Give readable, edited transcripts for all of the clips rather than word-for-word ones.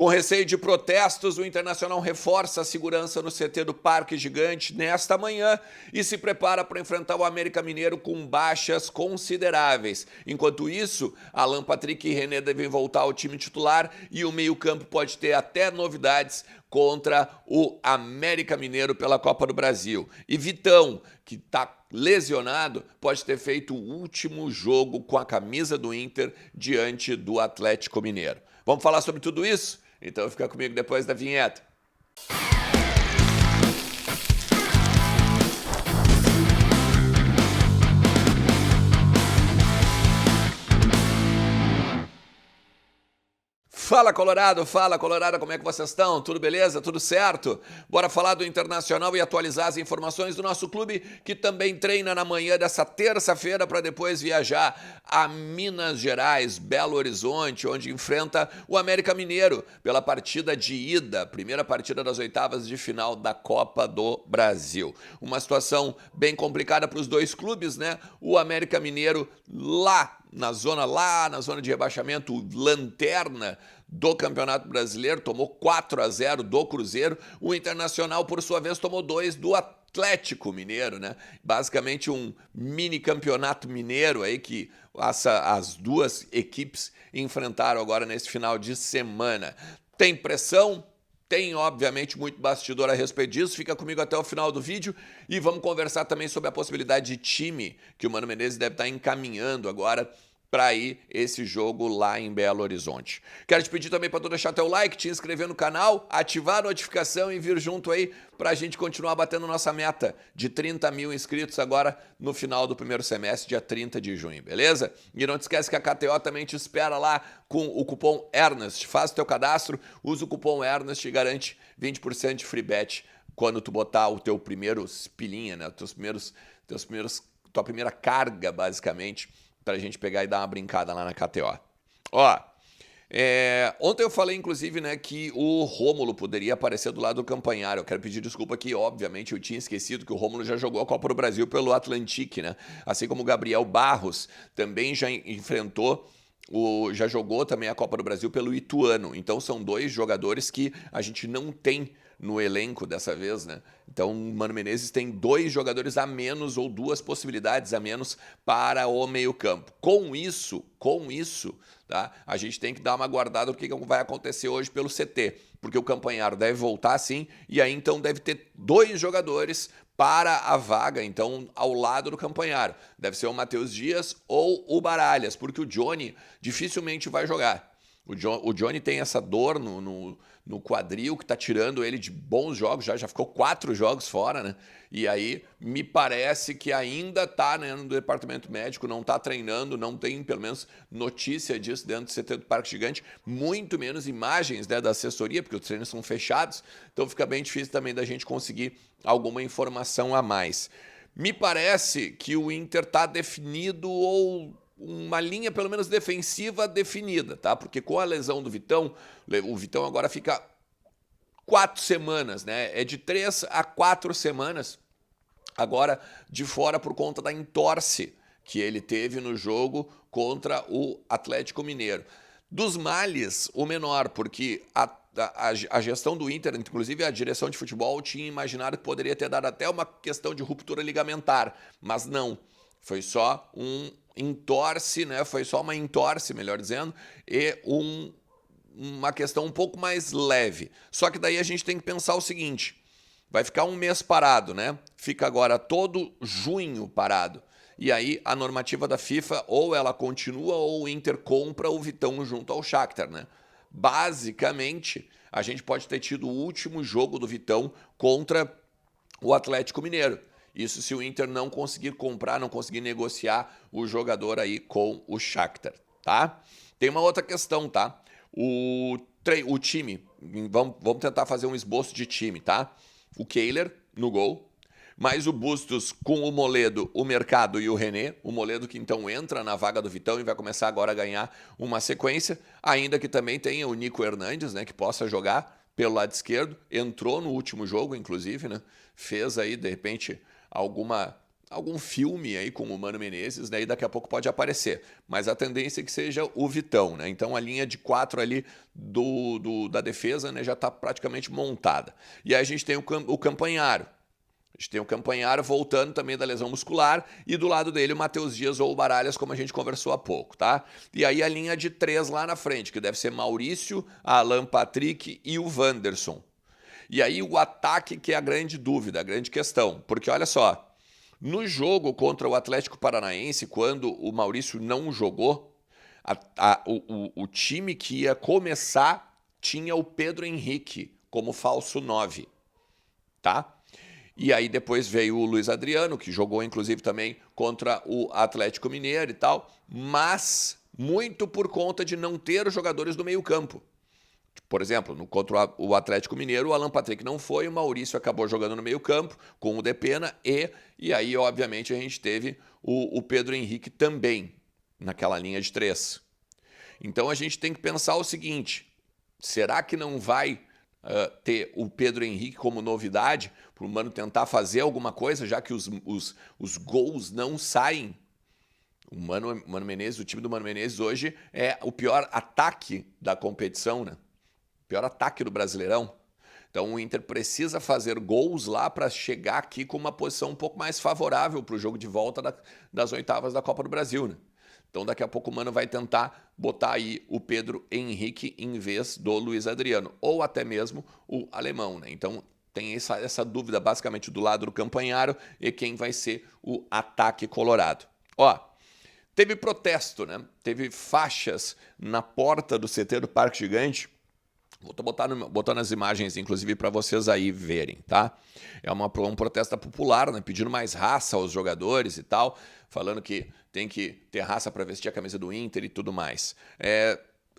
Com receio de protestos, o Internacional reforça a segurança no CT do Parque Gigante nesta manhã e se prepara para enfrentar o América Mineiro com baixas consideráveis. Enquanto isso, Alan Patrick e René devem voltar ao time titular e o meio-campo pode ter até novidades contra o América Mineiro pela Copa do Brasil. E Vitão, que está lesionado, pode ter feito o último jogo com a camisa do Inter diante do Atlético Mineiro. Vamos falar sobre tudo isso? Então fica comigo depois da vinheta. Fala Colorado, como é que vocês estão? Tudo beleza? Tudo certo? Bora falar do Internacional e atualizar as informações do nosso clube, que também treina na manhã dessa terça-feira para depois viajar a Minas Gerais, Belo Horizonte, onde enfrenta o América Mineiro pela partida de ida, primeira partida das oitavas de final da Copa do Brasil. Uma situação bem complicada para os dois clubes, né? O América Mineiro lá na zona de rebaixamento, lanterna do Campeonato Brasileiro, tomou 4-0 do Cruzeiro. O Internacional, por sua vez, tomou 2 do Atlético Mineiro, né? Basicamente um mini campeonato mineiro aí que as duas equipes enfrentaram agora nesse final de semana. Tem pressão? Tem, obviamente, muito bastidor a respeito disso. Fica comigo até o final do vídeo e vamos conversar também sobre a possibilidade de time que o Mano Menezes deve estar encaminhando agora para ir esse jogo lá em Belo Horizonte. Quero te pedir também para tu deixar teu like, te inscrever no canal, ativar a notificação e vir junto aí para a gente continuar batendo nossa meta de 30 mil inscritos agora no final do primeiro semestre, dia 30 de junho, beleza? E não te esquece que a KTO também te espera lá com o cupom ERNEST. Faz o teu cadastro, usa o cupom ERNEST e garante 20% de free bet quando tu botar o teu primeiro pilinha, né? Tua primeira carga, basicamente, para a gente pegar e dar uma brincada lá na KTO. Ó, ontem eu falei, inclusive, né, que o Rômulo poderia aparecer do lado do Campanharo. Eu quero pedir desculpa aqui, obviamente, eu tinha esquecido que o Rômulo já jogou a Copa do Brasil pelo Atlantique, né? Assim como o Gabriel Barros também já enfrentou, já jogou também a Copa do Brasil pelo Ituano. Então são dois jogadores que a gente não tem no elenco dessa vez, né? Então o Mano Menezes tem 2 jogadores a menos ou 2 possibilidades a menos para o meio-campo. Com isso, tá? A gente tem que dar uma guardada do que vai acontecer hoje pelo CT, porque o Campanharo deve voltar sim, e aí então deve ter 2 jogadores para a vaga, então, ao lado do Campanharo. Deve ser o Matheus Dias ou o Baralhas, porque o Johnny dificilmente vai jogar. O Johnny tem essa dor no quadril que está tirando ele de bons jogos, já ficou 4 jogos fora, né? E aí me parece que ainda está, né, no departamento médico, não está treinando, não tem pelo menos notícia disso dentro do CT do Parque Gigante, muito menos imagens, né, da assessoria, porque os treinos são fechados, então fica bem difícil também da gente conseguir alguma informação a mais. Me parece que o Inter está definido ou uma linha, pelo menos defensiva, definida, tá? Porque com a lesão do Vitão, o Vitão agora fica 4 semanas, né? É de 3 a 4 semanas agora de fora por conta da entorse que ele teve no jogo contra o Atlético Mineiro. Dos males, o menor, porque a gestão do Inter, inclusive a direção de futebol, tinha imaginado que poderia ter dado até uma questão de ruptura ligamentar, mas não. Foi só um entorse, né? Foi só uma entorse, melhor dizendo, e uma questão um pouco mais leve. Só que daí a gente tem que pensar o seguinte: vai ficar um mês parado, né? Fica agora todo junho parado. E aí a normativa da FIFA ou ela continua ou o Inter compra o Vitão junto ao Shakhtar, né? Basicamente, a gente pode ter tido o último jogo do Vitão contra o Atlético Mineiro. Isso se o Inter não conseguir comprar, não conseguir negociar o jogador aí com o Shakhtar, tá? Tem uma outra questão, tá? O time, vamos tentar fazer um esboço de time, tá? O Kehler no gol, mais o Bustos com o Moledo, o Mercado e o René. O Moledo que então entra na vaga do Vitão e vai começar agora a ganhar uma sequência, ainda que também tenha o Nico Hernandes, né, que possa jogar pelo lado esquerdo. Entrou no último jogo, inclusive, né? Fez aí, de repente, alguma algum filme aí com o Mano Menezes, né? E daqui a pouco pode aparecer. Mas a tendência é que seja o Vitão, né? Então a linha de 4 ali da defesa, né, já está praticamente montada. E aí a gente tem o Campanharo. A gente tem o Campanharo voltando também da lesão muscular e do lado dele o Matheus Dias ou o Baralhas, como a gente conversou há pouco, tá? E aí a linha de 3 lá na frente, que deve ser Maurício, Alan Patrick e o Wanderson. E aí o ataque que é a grande dúvida, a grande questão. Porque olha só, no jogo contra o Atlético Paranaense, quando o Maurício não jogou, o time que ia começar tinha o Pedro Henrique como falso 9, tá? E aí depois veio o Luiz Adriano, que jogou inclusive também contra o Atlético Mineiro e tal, mas muito por conta de não ter jogadores do meio-campo. Por exemplo, contra o Atlético Mineiro, o Alan Patrick não foi, o Maurício acabou jogando no meio-campo com o Depena e aí, obviamente, a gente teve o Pedro Henrique também naquela linha de 3. Então a gente tem que pensar o seguinte: será que não vai ter o Pedro Henrique como novidade para o Mano tentar fazer alguma coisa, já que os gols não saem? O Mano Menezes, o time do Mano Menezes hoje é o pior ataque da competição, né? O pior ataque do Brasileirão. Então o Inter precisa fazer gols lá para chegar aqui com uma posição um pouco mais favorável para o jogo de volta das oitavas da Copa do Brasil, né? Então daqui a pouco o Mano vai tentar botar aí o Pedro Henrique em vez do Luiz Adriano, ou até mesmo o alemão, né? Então tem essa dúvida basicamente do lado do Campanharo e quem vai ser o ataque colorado. Ó, teve protesto, né? Teve faixas na porta do CT do Parque Gigante. Vou botar nas imagens, inclusive, para vocês aí verem, tá? É um protesto popular, né? Pedindo mais raça aos jogadores e tal, falando que tem que ter raça para vestir a camisa do Inter e tudo mais.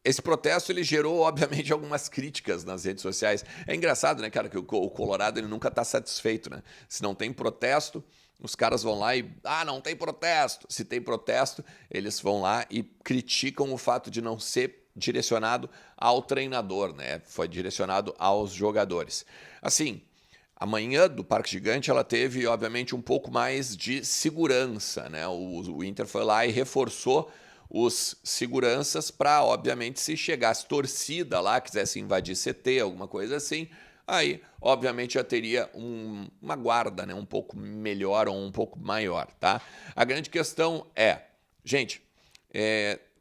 Esse protesto ele gerou, obviamente, algumas críticas nas redes sociais. É engraçado, né, cara, que o Colorado ele nunca está satisfeito, né? Se não tem protesto, os caras vão lá e... Ah, não tem protesto! Se tem protesto, eles vão lá e criticam o fato de não ser direcionado ao treinador, né? Foi direcionado aos jogadores. Assim, a manhã do Parque Gigante ela teve, obviamente, um pouco mais de segurança, né? O Inter foi lá e reforçou os seguranças para, obviamente, se chegasse torcida lá, quisesse invadir CT, alguma coisa assim, aí, obviamente, já teria uma guarda, né? Um pouco melhor ou um pouco maior, tá? A grande questão é, gente,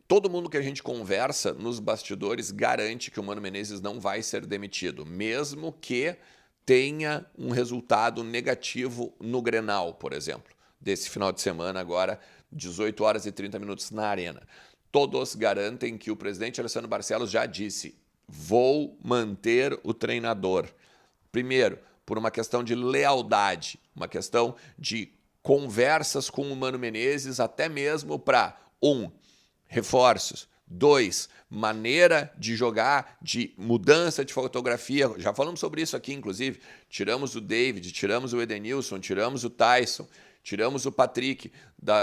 todo mundo que a gente conversa nos bastidores garante que o Mano Menezes não vai ser demitido, mesmo que tenha um resultado negativo no Grenal, por exemplo, desse final de semana agora, 18 horas e 30 minutos na Arena. Todos garantem que o presidente Alessandro Barcelos já disse: vou manter o treinador. Primeiro, por uma questão de lealdade, uma questão de conversas com o Mano Menezes, até mesmo para, reforços. 2, maneira de jogar, de mudança de fotografia. Já falamos sobre isso aqui, inclusive. Tiramos o David, tiramos o Edenilson, tiramos o Tyson, tiramos o Patrick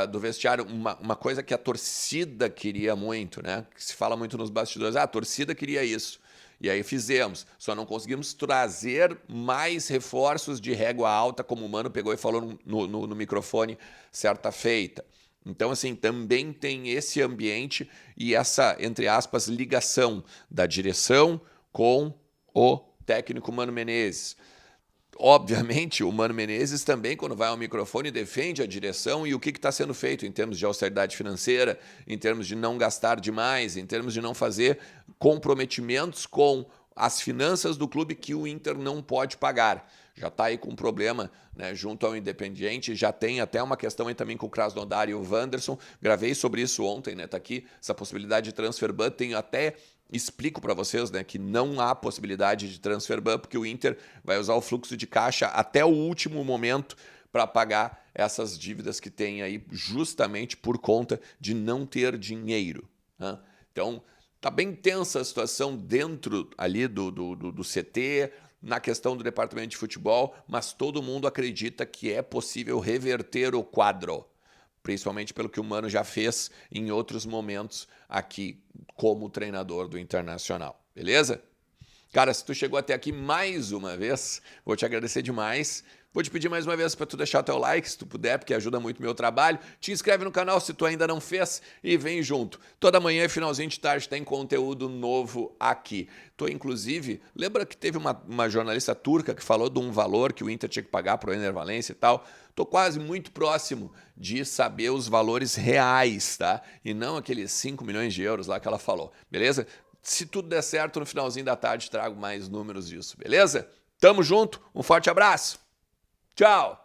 do vestiário. Uma coisa que a torcida queria muito, né? Que se fala muito nos bastidores. A torcida queria isso. E aí fizemos. Só não conseguimos trazer mais reforços de régua alta, como o Mano pegou e falou no microfone certa feita. Então, assim, também tem esse ambiente e essa, entre aspas, ligação da direção com o técnico Mano Menezes. Obviamente, o Mano Menezes também, quando vai ao microfone, defende a direção e o que está sendo feito em termos de austeridade financeira, em termos de não gastar demais, em termos de não fazer comprometimentos com as finanças do clube que o Inter não pode pagar. Já está aí com um problema, né, junto ao Independiente, já tem até uma questão aí também com o Krasnodar e o Wanderson. Gravei sobre isso ontem, né? Tá aqui essa possibilidade de transfer ban. Tenho até explico para vocês, né, que não há possibilidade de transfer ban porque o Inter vai usar o fluxo de caixa até o último momento para pagar essas dívidas que tem aí justamente por conta de não ter dinheiro, né? Então, tá bem tensa a situação dentro ali do CT, na questão do departamento de futebol, mas todo mundo acredita que é possível reverter o quadro, principalmente pelo que o Mano já fez em outros momentos aqui como treinador do Internacional. Beleza? Cara, se tu chegou até aqui mais uma vez, vou te agradecer demais. Vou te pedir mais uma vez para tu deixar teu like, se tu puder, porque ajuda muito o meu trabalho. Te inscreve no canal se tu ainda não fez e vem junto. Toda manhã e finalzinho de tarde tem conteúdo novo aqui. Tô, inclusive, lembra que teve uma jornalista turca que falou de um valor que o Inter tinha que pagar para o Ener Valencia e tal? Tô quase muito próximo de saber os valores reais, tá? E não aqueles 5 milhões de euros lá que ela falou, beleza? Se tudo der certo, no finalzinho da tarde trago mais números disso, beleza? Tamo junto, um forte abraço! Tchau!